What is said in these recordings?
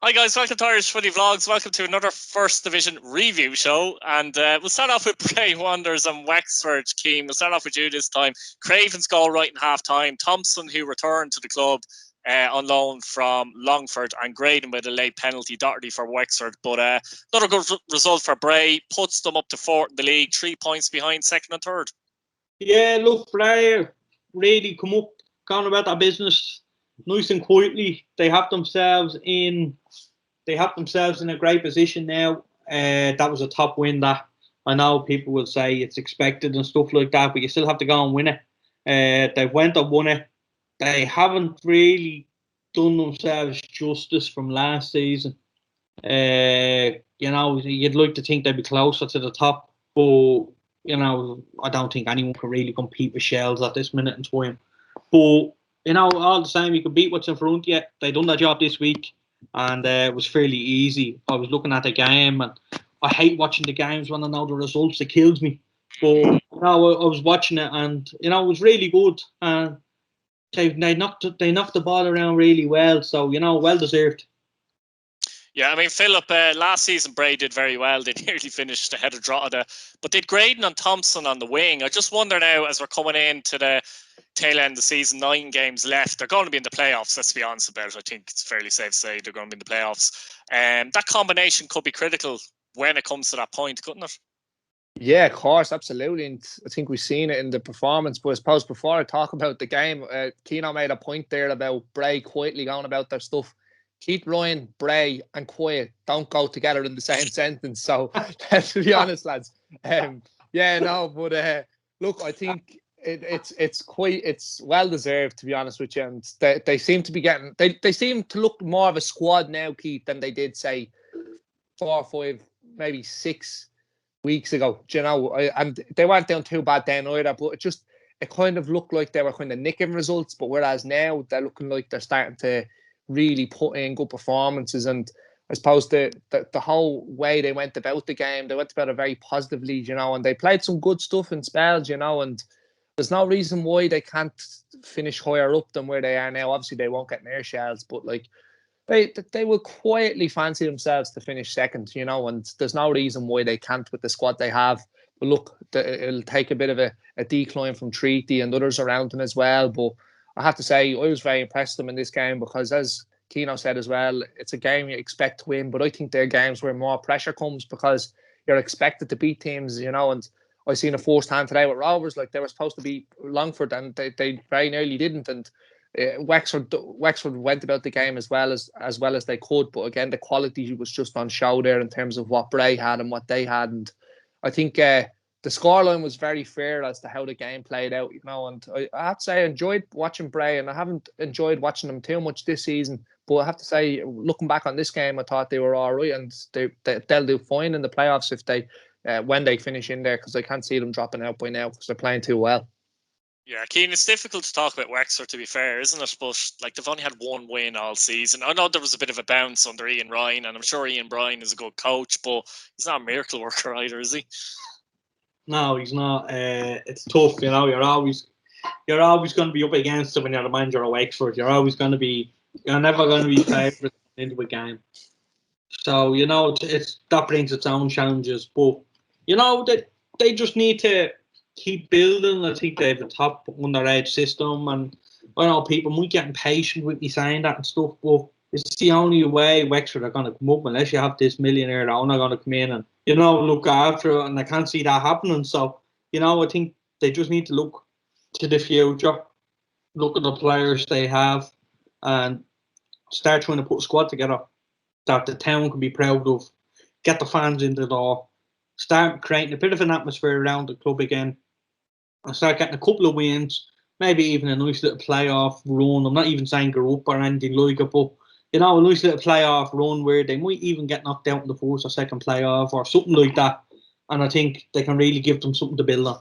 Hi guys, welcome to Irish Footy Vlogs. Welcome to another First Division review show. And we'll start off with Bray Wanderers and Wexford. Cian, we'll start off with you this time. Craven's goal right in half time. Thompson, who returned to the club on loan from Longford, and Graydon with a late penalty, Doherty for Wexford. But not a good result for Bray. Puts them up to fourth in the league, 3 points behind second and third. Yeah, look, Bray really come up, gone about their business nice and quietly. They have themselves in a great position now. That was a top win. That I know people will say it's expected and stuff like that, but you still have to go and win it. They went and won it. They haven't really done themselves justice from last season. You'd like to think they'd be closer to the top, but I don't think anyone can really compete with Shells at this minute in time. But all the same, you can beat what's in front of you. They done their job this week, and it was fairly easy. I was looking at the game, and I hate watching the games when I know the results. It kills me. But I was watching it, and it was really good. And they knocked the ball around really well. So well deserved. Yeah, I mean, Philip, last season Bray did very well. They nearly finished ahead of Drogheda, but they'd Graydon and Thompson on the wing. I just wonder now, as we're coming into the tail end of the season, 9 games left, they're going to be in the playoffs. Let's be honest about it. I think it's fairly safe to say they're going to be in the playoffs. That combination could be critical when it comes to that point, couldn't it? Yeah, of course, absolutely. And I think we've seen it in the performance. But I suppose before I talk about the game, Keno made a point there about Bray quietly going about their stuff. Keith Ryan, Bray, and quiet don't go together in the same sentence. So let's be honest, lads. But look, I think it's well deserved, to be honest with you. And they seem to be getting they seem to look more of a squad now, Keith, than they did say 4 or 5, maybe 6 weeks ago. And they weren't doing too bad then either. But it kind of looked like they were kind of nicking results. But whereas now they're looking like they're starting to really put in good performances. And I suppose the whole way they went about the game, they went about it very positively, and they played some good stuff in spells, and there's no reason why they can't finish higher up than where they are now. Obviously, they won't get near Shells, but they will quietly fancy themselves to finish second, and there's no reason why they can't with the squad they have. But look, it'll take a bit of a decline from Treaty and others around them as well. But I have to say, I was very impressed with them in this game because, as Keno said as well, it's a game you expect to win. But I think they're games where more pressure comes because you're expected to beat teams, and I seen a first hand today with Rovers, like they were supposed to beat Longford and they very nearly didn't. And Wexford went about the game as well as they could, but again the quality was just on show there in terms of what Bray had and what they had. And I think the scoreline was very fair as to how the game played out, and I have to say I enjoyed watching Bray, and I haven't enjoyed watching them too much this season, but I have to say, looking back on this game, I thought they were all right, and they'll do fine in the playoffs if they when they finish in there, because I can't see them dropping out by now because they're playing too well. Yeah, Cian, it's difficult to talk about Wexford, to be fair, isn't it? But they've only had 1 win all season. I know there was a bit of a bounce under Ian Ryan, and I'm sure Ian Bryan is a good coach, but he's not a miracle worker either, is he? No, he's not. It's tough, You're always going to be up against it when you're the manager of Wexford. You're never going to be favourite into a game. So that brings its own challenges. But they just need to keep building. I think they have a top underage system, and I know people might get impatient with me saying that and stuff, but it's the only way Wexford are going to come up unless you have this millionaire owner going to come in and look after it, and I can't see that happening. So I think they just need to look to the future, look at the players they have, and start trying to put a squad together that the town can be proud of. Get the fans in the door, start creating a bit of an atmosphere around the club again, and start getting a couple of wins, maybe even a nice little playoff run. I'm not even saying go up or anything like it, but a nice little playoff run where they might even get knocked out in the first or second playoff or something like that. And I think they can really give them something to build on.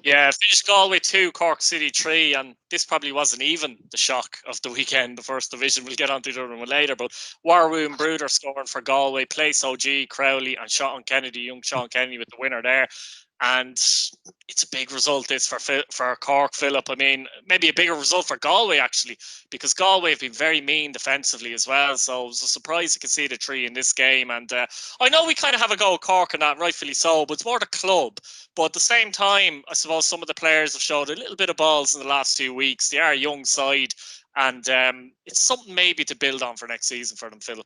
Yeah, finished Galway 2, Cork City 3, and this probably wasn't even the shock of the weekend, the First Division. We'll get on to the other one later, but Warwood and Bruder scoring for Galway, Place OG, Crowley and young Sean Kennedy with the winner there. And it's a big result, this, for Cork, Philip. I mean, maybe a bigger result for Galway, actually, because Galway have been very mean defensively as well. So I was surprised to concede a 3 in this game. And I know we kind of have a go at Cork and that, rightfully so, but it's more the club. But at the same time, I suppose some of the players have showed a little bit of balls in the last few weeks. They are a young side, and it's something maybe to build on for next season for them, Philip.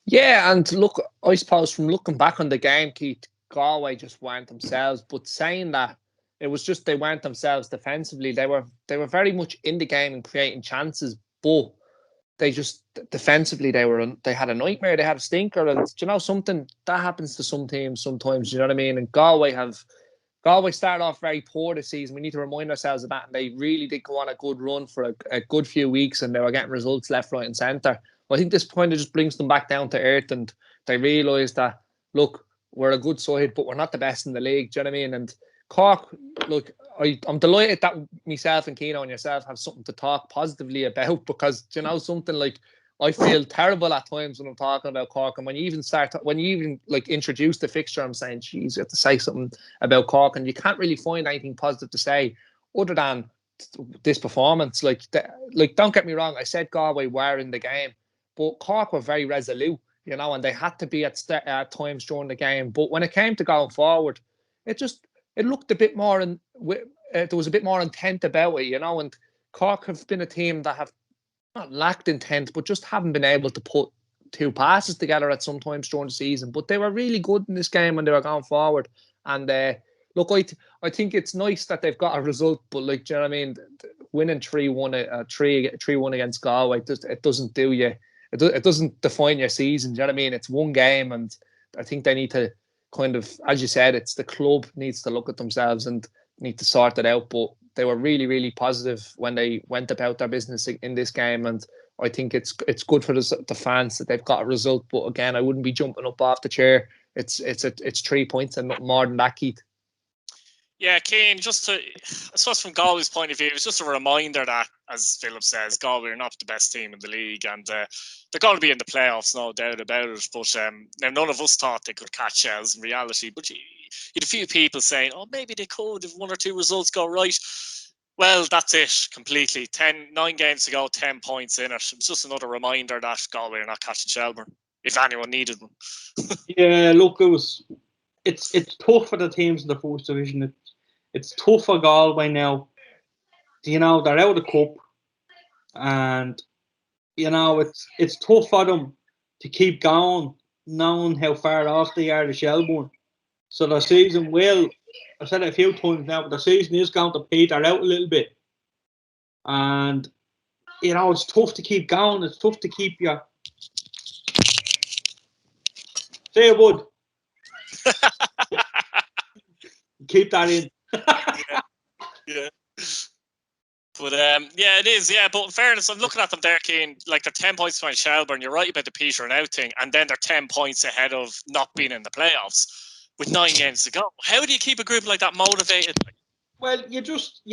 Yeah, and look, I suppose from looking back on the game, Keith, Galway just weren't themselves. But saying that, it was just they weren't themselves defensively. They were very much in the game and creating chances, but they just defensively they had a nightmare. They had a stinker, and something that happens to some teams sometimes. You know what I mean? And Galway started off very poor this season. We need to remind ourselves of that. And they really did go on a good run for a good few weeks, and they were getting results left, right, and centre. I think this kind of just brings them back down to earth, and they realise that, look, we're a good side, but we're not the best in the league. Do you know what I mean? And Cork, look, I'm delighted that myself and Keno and yourself have something to talk positively about, because, something like, I feel terrible at times when I'm talking about Cork. And when you even introduce the fixture, I'm saying, geez, you have to say something about Cork, and you can't really find anything positive to say other than this performance. Don't get me wrong, I said Galway were in the game, but Cork were very resolute, and they had to be at times during the game. But when it came to going forward, it looked a bit more, and there was a bit more intent about it, and Cork have been a team that have not lacked intent, but just haven't been able to put two passes together at some times during the season. But they were really good in this game when they were going forward. And look, I think it's nice that they've got a result, but do you know what I mean? Winning 3-1 against Galway, it doesn't do you. It doesn't define your season. Do you know what I mean? It's one game, and I think they need to kind of, as you said, it's the club needs to look at themselves and need to sort it out. But they were really, really positive when they went about their business in this game, and I think it's good for the fans that they've got a result. But again, I wouldn't be jumping up off the chair. It's 3 points and nothing more than that, Keith. Yeah, Cian, I suppose from Galway's point of view, it's just a reminder that, as Philip says, Galway are not the best team in the league, and they're going to be in the playoffs, no doubt about it. But now, none of us thought they could catch Shells in reality. But you had a few people saying, oh, maybe they could if 1 or 2 results go right. Well, that's it completely. 9 games to go, 10 points in it. It was just another reminder that Galway are not catching Shelbourne, if anyone needed one. Yeah, look, it's tough for the teams in the first division. It's tough for Galway now. They're out of the cup, and it's tough for them to keep going, knowing how far off they are to Shelbourne. So the season will, I've said it a few times now, but the season is going to peter out a little bit. And, it's tough to keep going. It's tough to keep your... Say it would. Keep that in. Yeah. But yeah, it is. Yeah, but in fairness, I'm looking at them there, Cian. They're 10 points behind Shelbourne. You're right about the petering out thing, and then they're 10 points ahead of not being in the playoffs with 9 games to go. How do you keep a group like that motivated? Well, you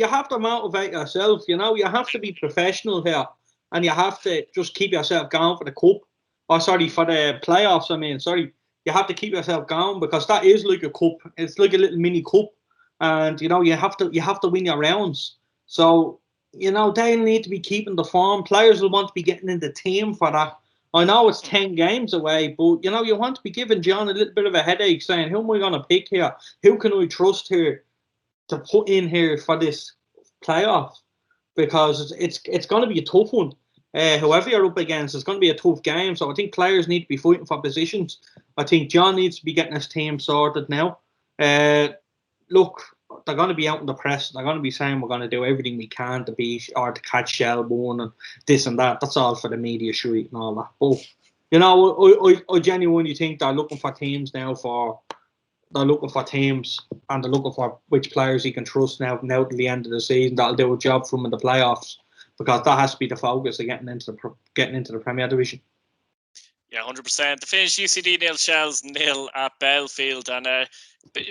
have to motivate yourself. You have to be professional here, and you have to just keep yourself going for the cup. For the playoffs. You have to keep yourself going, because that is like a cup. It's like a little mini cup, and you have to win your rounds. So they need to be keeping the form. Players will want to be getting in the team for that. I know it's 10 games away, but you want to be giving John a little bit of a headache, saying, who am I going to pick here? Who can I trust here to put in here for this playoff? Because it's going to be a tough one. Whoever you're up against, it's going to be a tough game. So I think players need to be fighting for positions. I think John needs to be getting his team sorted now. Look, they're going to be out in the press. They're going to be saying we're going to do everything we can to beat or to catch Shelbourne and this and that. That's all for the media street and all that. But I genuinely think they're looking for teams now. They're looking for teams, and they're looking for which players he can trust now to the end of the season. That'll do a job for him in the playoffs, because that has to be the focus of getting into the Premier Division. Yeah, 100%. The finish, UCD 0, Shells 0 at Belfield, and a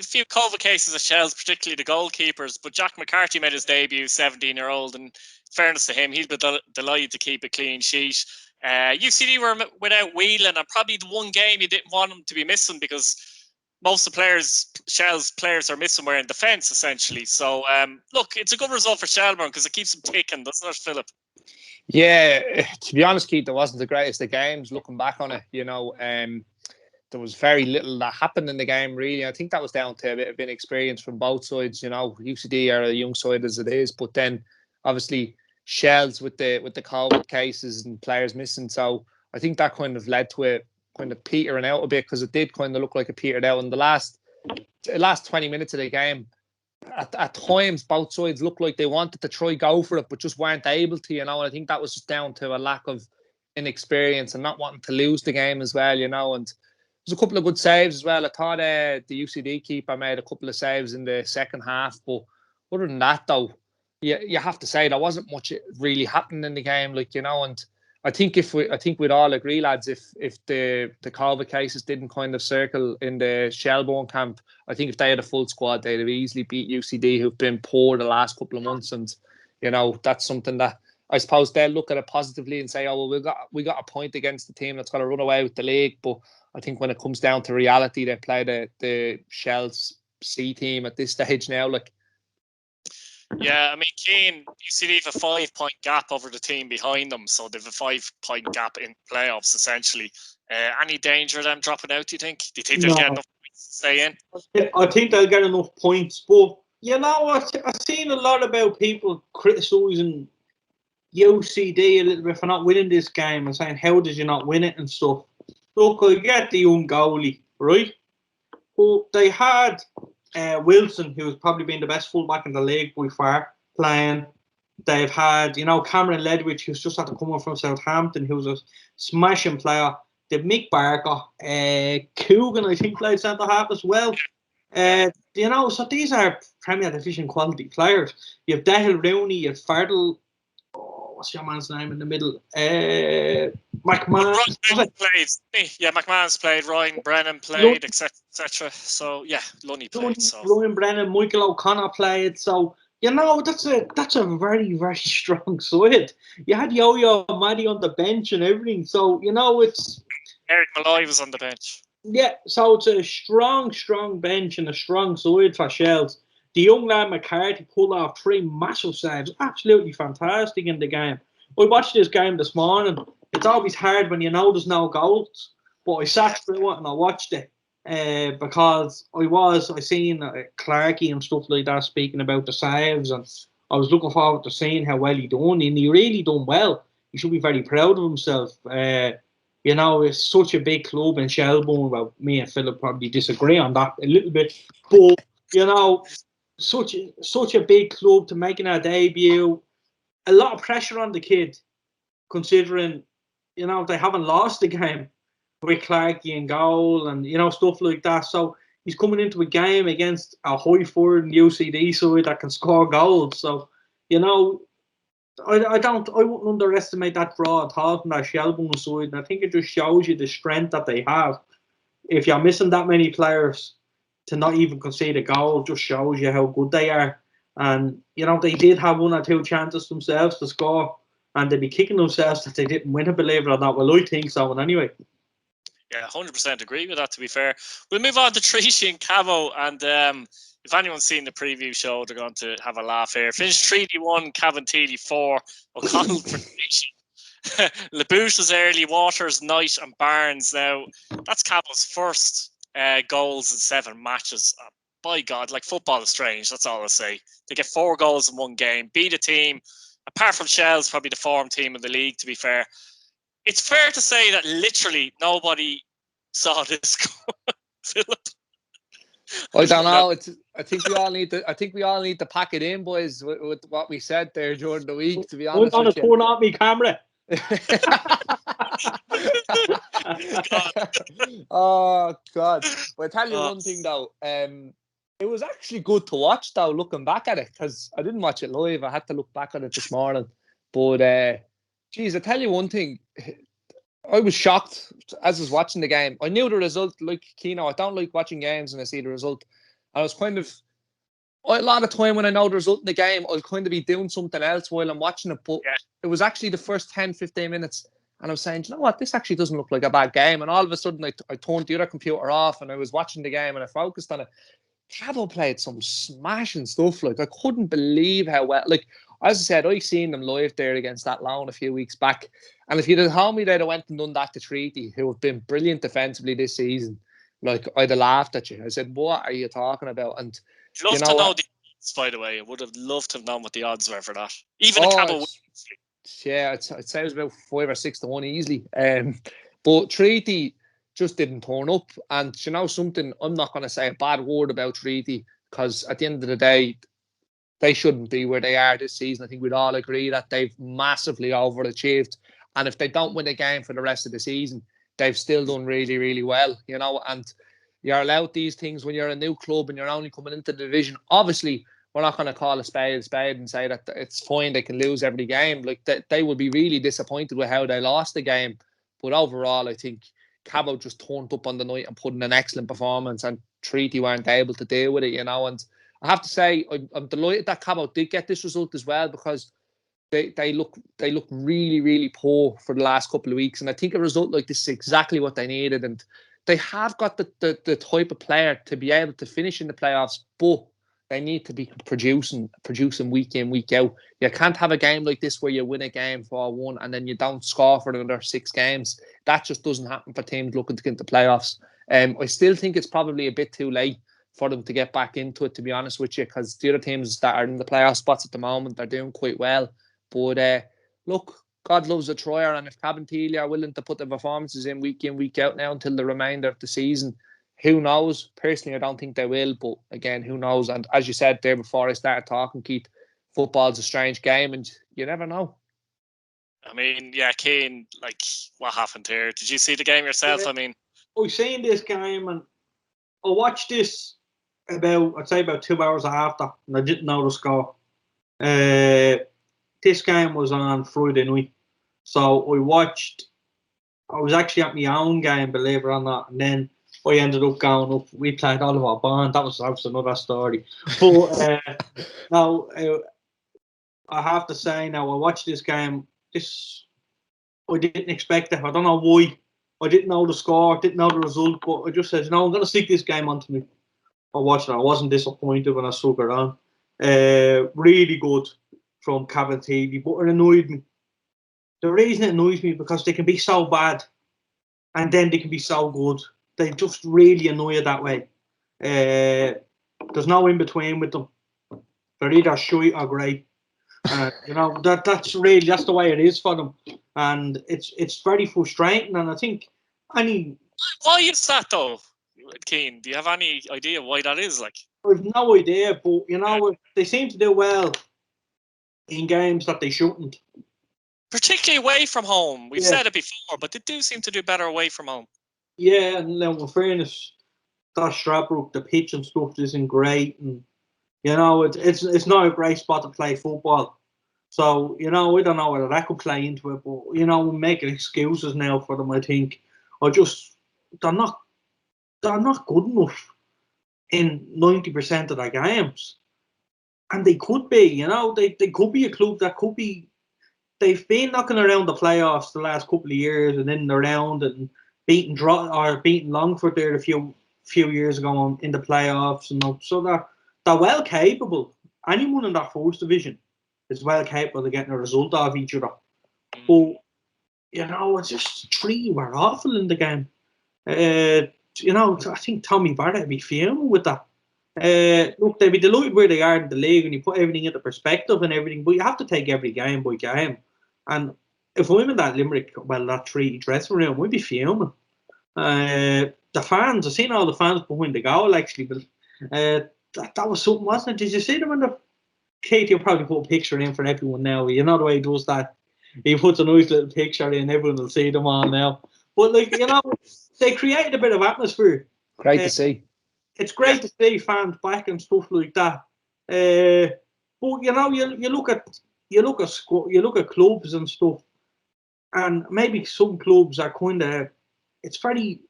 few Cobh cases of Shells, particularly the goalkeepers. But Jack McCarthy made his debut, 17-year-old, and in fairness to him, he'll be delighted to keep a clean sheet. UCD were without Whelan, and probably the one game you didn't want them to be missing, because most of the Shell's players are missing were in defence, essentially. So, look, it's a good result for Shelbourne because it keeps them ticking, doesn't it, Philip? Yeah, to be honest, Keith, it wasn't the greatest of games looking back on it. There was very little that happened in the game, really. I think that was down to a bit of inexperience from both sides. UCD are a young side as it is, but then obviously Shells with the COVID cases and players missing. So I think that kind of led to it kind of petering out a bit, because it did kind of look like it petered out in the last 20 minutes of the game. At times, both sides looked like they wanted to try go for it, but just weren't able to. And I think that was just down to a lack of inexperience and not wanting to lose the game as well. And there's a couple of good saves as well. I thought the UCD keeper made a couple of saves in the second half, but other than that, though, you have to say there wasn't much really happening in the game, and I think we'd all agree, lads, if the COVID cases didn't kind of circle in the Shelbourne camp, I think if they had a full squad, they'd have easily beat UCD, who've been poor the last couple of months. And that's something that I suppose they'll look at it positively and say, oh well, we got a point against the team that's going to run away with the league. But I think when it comes down to reality, they play the Shells C team at this stage now. Yeah, I mean, Cian, UCD have a 5-point gap over the team behind them, so they've a 5-point gap in playoffs, essentially. Any danger of them dropping out, do you think? Do you think they'll get enough points to stay in? I think they'll get enough points, but I've seen a lot about people criticising UCD a little bit for not winning this game and saying, how did you not win it and stuff. Look, I get the young goalie, right? But they had Wilson, who's probably been the best fullback in the league by far, playing. They've had, Cameron Ledwich, who's just had to come up from Southampton, who's a smashing player. They've Mick Barker, Coogan, I think, played centre half as well. So these are Premier Division quality players. You have Dahil Rooney, you have Fardell. What's your man's name in the middle? McMahon. Played. Yeah, McMahon's played. Ryan Brennan played, etc. So yeah, Lunny played. Ryan Brennan, Michael O'Connor played. So that's a very, very strong side. You had Yo-Yo Maddie on the bench and everything. So it's Eric Malloy was on the bench. Yeah, so it's a strong bench and a strong side for Shells. The young lad McCarthy pulled off 3 massive saves. Absolutely fantastic in the game. I watched this game this morning. It's always hard when there's no goals. But I sat through it and I watched it because I seen Clarkey and stuff like that speaking about the saves, and I was looking forward to seeing how well he done. And he really done well. He should be very proud of himself. It's such a big club in Shelbourne. Well, me and Philip probably disagree on that a little bit. But, such a big club to making our debut. A lot of pressure on the kid, considering, they haven't lost the game with Clarkey and goal and, stuff like that. So he's coming into a game against a Highford and UCD side that can score goals. So, I wouldn't underestimate that draw at all from that Shelbourne side. And I think it just shows you the strength that they have. If you're missing that many players, to not even concede a goal just shows you how good they are. And, they did have 1 or 2 chances themselves to score, and they'd be kicking themselves that they didn't win it, believe it or not. Well, I think so, and anyway. Yeah, 100% agree with that, to be fair. We'll move on to Treaty and Cavo, and if anyone's seen the preview show, they're going to have a laugh here. Finished Treaty 1, Cavan Teely 4, O'Connell for Treaty. LaBouche was early, Waters, Knight and Barnes. Now, that's Cavo's first goals in 7 matches. By God, football is strange, that's all I'll say. They get 4 goals in 1 game, beat a team, apart from Shells, probably the form team in the league, to be fair. It's fair to say that literally nobody saw this Philip. I don't know. I think we all need to pack it in, boys, with what we said there during the week, to be honest. I'm going to turn off my camera. Oh God! But I tell you one thing though, it was actually good to watch though. Looking back at it, because I didn't watch it live, I had to look back at it this morning. But geez, I tell you one thing, I was shocked as I was watching the game. I knew the result. Like Keno, I don't like watching games and I see the result. I was kind of a lot of time when I know the result in the game, I'll kind of be doing something else while I'm watching it. But it was actually the first 10-15 minutes. And I was saying, you know what, this actually doesn't look like a bad game. And all of a sudden, I turned the other computer off and I was watching the game and I focused on it. Cobh played some smashing stuff. Like, I couldn't believe how well. Like, as I said, I seen them live there against Athlone a few weeks back. And if you'd have told me they'd have went and done that to Treaty, who have been brilliant defensively this season, like, I'd have laughed at you. I said, what are you talking about? And, I'd you love to know, know the odds, by the way. I would have loved to have known what the odds were for that. Even a oh, Cobh. yeah, I'd say it was about 5 or 6 to 1 easily. But Treaty just didn't turn up. And you know something, I'm not going to say a bad word about Treaty because at the end of the day, they shouldn't be where they are this season. I think we'd all agree that they've massively overachieved. And if they don't win a game for the rest of the season, they've still done really, really well, you know. And you're allowed these things when you're a new club and you're only coming into the division. Obviously, we're not going to call a spade and say that it's fine, they can lose every game. Like, they would be really disappointed with how they lost the game. But overall, I think Cobh just turned up on the night and put in an excellent performance, and Treaty weren't able to deal with it, you know. And I have to say, I'm delighted that Cobh did get this result as well, because they look really, really poor for the last couple of weeks. And I think a result like this is exactly what they needed. And they have got the type of player to be able to finish in the playoffs, but they need to be producing week in, week out. You can't have a game like this where you win a game 4-1 and then you don't score for another 6 games. That just doesn't happen for teams looking to get into playoffs. I still think it's probably a bit too late for them to get back into it, to be honest with you, because the other teams that are in the playoff spots at the moment are doing quite well. But look, God loves a trier, and if Cobh and Teely are willing to put the performances in, week out now until the remainder of the season, who knows? Personally, I don't think they will, but again, who knows? And as you said there before I started talking, Keith, football's a strange game and you never know. I mean, yeah, Cian, like, what happened here? Did you see the game yourself? Yeah. I mean, I seen this game and I watched this I'd say about 2 hours after, and I didn't know the score. This game was on Friday night, so I was actually at my own game, believe it or not, and then I ended up going up. We played Oliver Bond. That was another story. But now, I have to say, now I watched this game. I didn't expect it. I don't know why. I didn't know the score, didn't know the result, but I just said, I'm going to stick this game onto me. I watched it. I wasn't disappointed when I stuck it on. Really good from Cobh and Teely, but it annoyed me. The reason it annoys me because they can be so bad and then they can be so good. They just really annoy you that way. There's no in between with them. They're either shite or great. You know, that's the way it is for them. And it's very frustrating. And I think why is that though, Cian? Do you have any idea why that is? Like, I've no idea, but you know, they seem to do well in games that they shouldn't. Particularly away from home. We've said it before, but they do seem to do better away from home. Yeah, and then in fairness, that Stradbrook, the pitch and stuff isn't great, and you know, it's not a great spot to play football. So, you know, I don't know whether that could play into it, but you know, we're making excuses now for them, I think. Or just they're not good enough in 90% of their games. And they could be, you know, they could be a club that could be. They've been knocking around the playoffs the last couple of years and in the round and beating Longford there a few years ago in the playoffs, and so they're well capable. Anyone in that first division is well capable of getting a result out of each other. But you know, it's just Treaty were awful in the game. You know, I think Tommy Barrett would be fuming with that. Look, they'd be delighted where they are in the league, and you put everything into perspective and everything, but you have to take every game by game. And if I'm in that Limerick, that Treaty dressing room, we'd be fuming. The fans, I've seen all the fans behind the goal actually, but that was something, wasn't it? Did you see them in the Katie will probably put a picture in for everyone now. You know the way he does that. He puts a nice little picture in, everyone will see them all now. But like, you know, they created a bit of atmosphere. Great to see. It's great to see fans back and stuff like that. But you know, you look at clubs and stuff, and maybe some clubs are kind of. It's very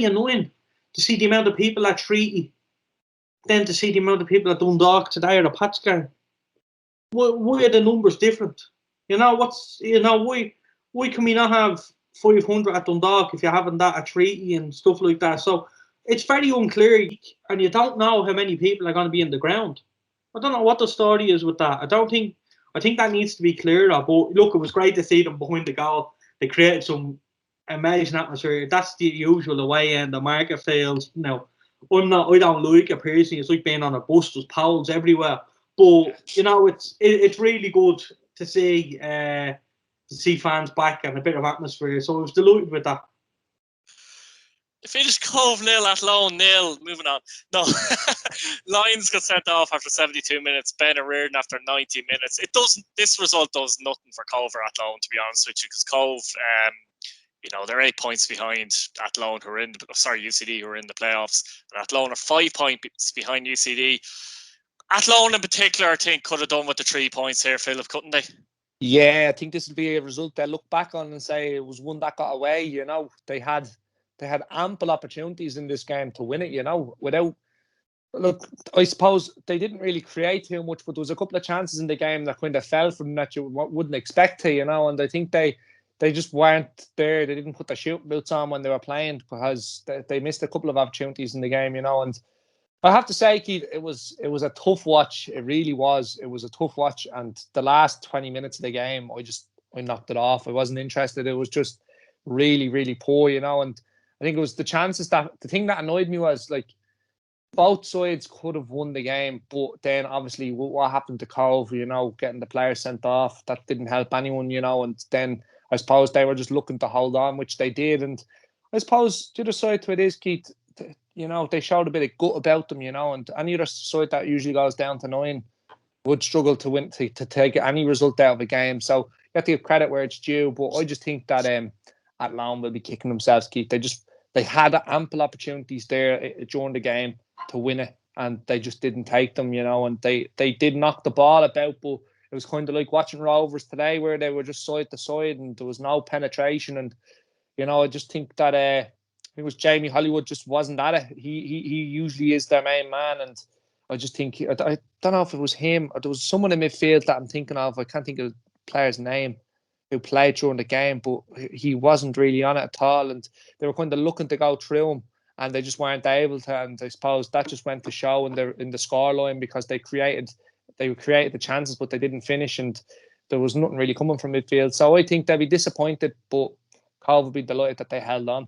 annoying to see the amount of people at Treaty, then to see the amount of people at Dundalk today or the Pats game. Why are the numbers different? You know why why can we not have 500 at Dundalk if you're having that at treaty and stuff like that? So it's very unclear, and you don't know how many people are going to be in the ground. I don't know what the story is with that. I think that needs to be clearer. But look, it was great to see them behind the goal. They created some amazing atmosphere. That's the usual away end. The market fails. I don't like it personally. It's like being on a bus. There's poles everywhere. But it's really good to see fans back and a bit of atmosphere. So I was delighted with that. It finished Cove 0, Athlone 0. Moving on. No, Lions got sent off after 72 minutes. Ben Reardon after 90 minutes. This result does nothing for Cove or Athlone, to be honest with you, because Cove, they're 8 points behind Athlone, who are in UCD, who are in the playoffs. And Athlone are 5 points behind UCD. Athlone in particular, I think, could have done with the 3 points here, Philip, couldn't they? Yeah, I think this would be a result they'll look back on and say it was one that got away. They had ample opportunities in this game to win it, look, I suppose they didn't really create too much, but there was a couple of chances in the game that kind of fell from that you wouldn't expect to, and I think they just weren't there. They didn't put their shooting boots on when they were playing because they missed a couple of opportunities in the game, and I have to say, Keith, it was a tough watch. It really was. It was a tough watch, and the last 20 minutes of the game, I knocked it off. I wasn't interested. It was just really, really poor, and I think it was the chances the thing that annoyed me was like both sides could have won the game, but then obviously what happened to Cove, getting the players sent off, that didn't help anyone, and then I suppose they were just looking to hold on, which they did. And I suppose the other side to it is, Keith, they showed a bit of gut about them, and any other side that usually goes down to 9 would struggle to win, to take any result out of a game. So you have to give credit where it's due, but I just think that Athlone will be kicking themselves, Keith. They had ample opportunities there during the game to win it, and they just didn't take them, and they did knock the ball about, but it was kind of like watching Rovers today where they were just side to side and there was no penetration. And, I just think that it was Jamie Hollywood just wasn't at it. He usually is their main man, and I just think, I don't know if it was him or there was someone in midfield that I'm thinking of. I can't think of the player's name who played during the game, but he wasn't really on it at all, and they were kind of looking to go through him and they just weren't able to. And I suppose that just went to show in the scoreline, because they created the chances but they didn't finish, and there was nothing really coming from midfield. So I think they'll be disappointed, but Cove will be delighted that they held on.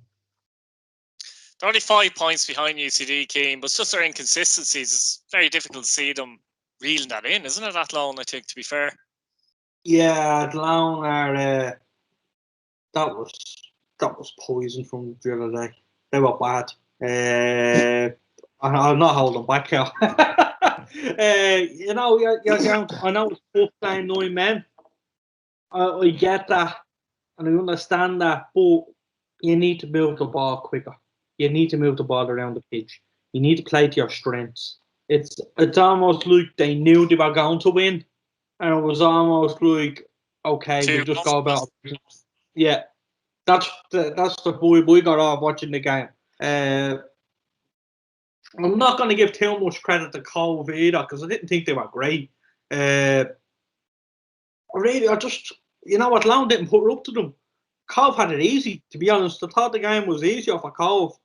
They're only 5 points behind UCD, Cian, but it's just their inconsistencies. It's very difficult to see them reeling that in, isn't it, Athlone, I think, to be fair? Yeah, Athlone are that was poison from the other day. They were bad. I'm not holding back here. You're down to, I know it's tough playing 9 men. I get that and I understand that, but you need to move the ball quicker. You need to move the ball around the pitch. You need to play to your strengths. It's almost like they knew they were going to win, and it was almost like, okay, we'll just go about it. Yeah, that's the vibe we got off watching the game. I'm not going to give too much credit to Cove either, because I didn't think they were great. I just, Athlone didn't put it up to them. Cove had it easy, to be honest. I thought the game was easier for Cove.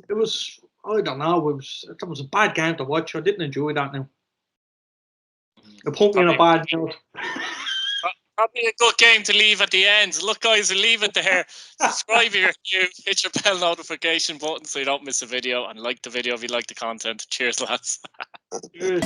It was, I don't know, it was a bad game to watch. I didn't enjoy that now. It put me in a bad mood. Probably a good game to leave at the end. Look, guys, we'll leave it there. Subscribe if you're new. Hit your bell notification button so you don't miss a video, and like the video if you like the content. Cheers, lads. Cheers.